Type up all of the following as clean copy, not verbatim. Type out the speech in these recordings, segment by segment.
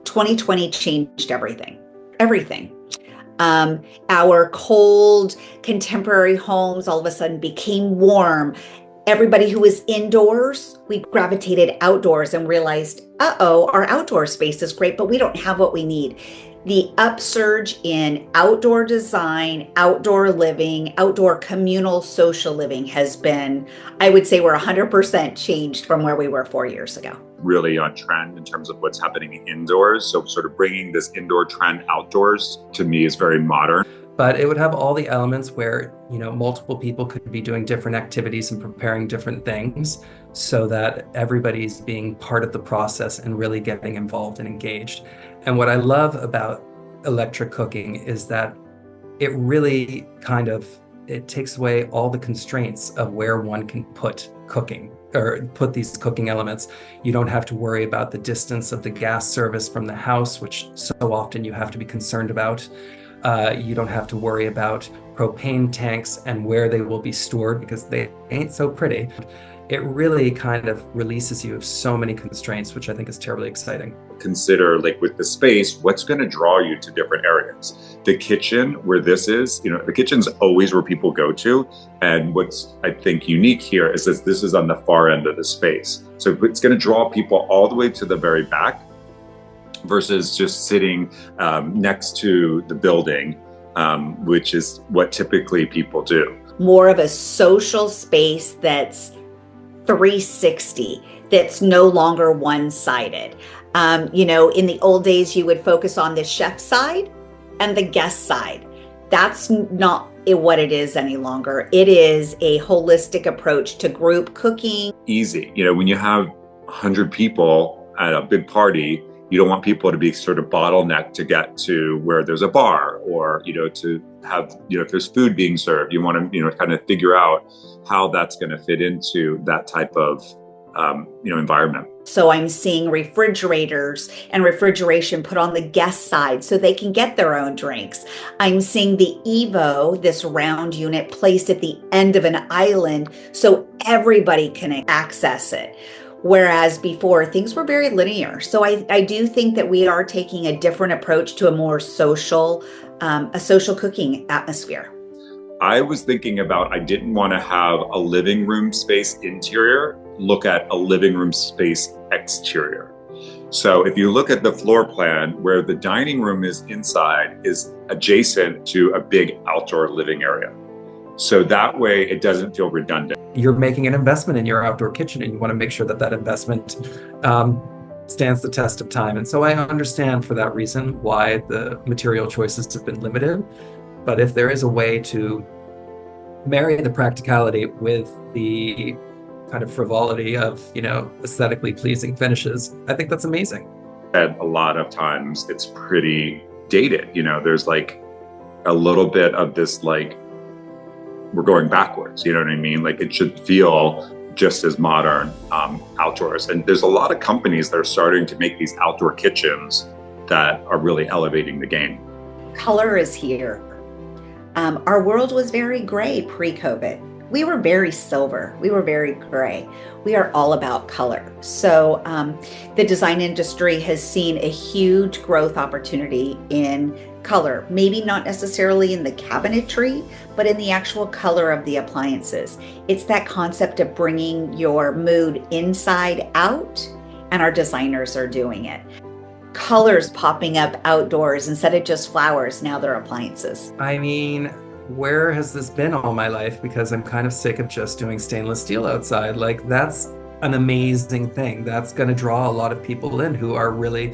2020 changed everything, everything. Our cold contemporary homes all of a sudden became warm. Everybody who was indoors, we gravitated outdoors and realized, uh-oh, our outdoor space is great, but we don't have what we need. The upsurge in outdoor design, outdoor living, outdoor communal social living has been, I would say we're 100% changed from where we were 4 years ago. Really on trend in terms of what's happening indoors. So sort of bringing this indoor trend outdoors to me is very modern. But it would have all the elements where, multiple people could be doing different activities and preparing different things so that everybody's being part of the process and really getting involved and engaged. And what I love about electric cooking is that it really it takes away all the constraints of where one can put cooking or put these cooking elements. You don't have to worry about the distance of the gas service from the house, which so often you have to be concerned about. You don't have to worry about propane tanks and where they will be stored because they ain't so pretty. It really kind of releases you of so many constraints, which I think is terribly exciting. Consider, like with the space, what's going to draw you to different areas. The kitchen, where this is, the kitchen's always where people go to. And what's, I think, unique here is that this is on the far end of the space. So it's going to draw people all the way to the very back versus just sitting next to the building, which is what typically people do. More of a social space that's 360, that's no longer one-sided. In the old days, you would focus on the chef side and the guest side. That's not what it is any longer. It is a holistic approach to group cooking. Easy. When you have 100 people at a big party, you don't want people to be sort of bottlenecked to get to where there's a bar or, to have, if there's food being served, you want to, kind of figure out how that's going to fit into that type of, environment. So I'm seeing refrigerators and refrigeration put on the guest side so they can get their own drinks. I'm seeing the Evo, this round unit, placed at the end of an island so everybody can access it. Whereas before, things were very linear. So I do think that we are taking a different approach to a more social cooking atmosphere. I was thinking about, I didn't want to have a living room space interior look at a living room space exterior. So if you look at the floor plan, where the dining room is inside is adjacent to a big outdoor living area. So that way it doesn't feel redundant. You're making an investment in your outdoor kitchen and you want to make sure that that investment stands the test of time. And so I understand for that reason why the material choices have been limited. But if there is a way to marry the practicality with the kind of frivolity of, aesthetically pleasing finishes, I think that's amazing. And a lot of times it's pretty dated. There's like a little bit of this, like, we're going backwards, you know what I mean? Like, it should feel just as modern outdoors. And there's a lot of companies that are starting to make these outdoor kitchens that are really elevating the game. Color is here. Our world was very gray pre-COVID. We were very silver. We were very gray. We are all about color. So the design industry has seen a huge growth opportunity in color, maybe not necessarily in the cabinetry, but in the actual color of the appliances. It's that concept of bringing your mood inside out, and our designers are doing it. Colors popping up outdoors instead of just flowers, now they're appliances. I mean, where has this been all my life? Because I'm kind of sick of just doing stainless steel outside. Like, that's an amazing thing. That's going to draw a lot of people in who are really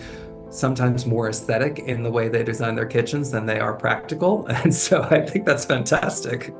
sometimes more aesthetic in the way they design their kitchens than they are practical. And so I think that's fantastic.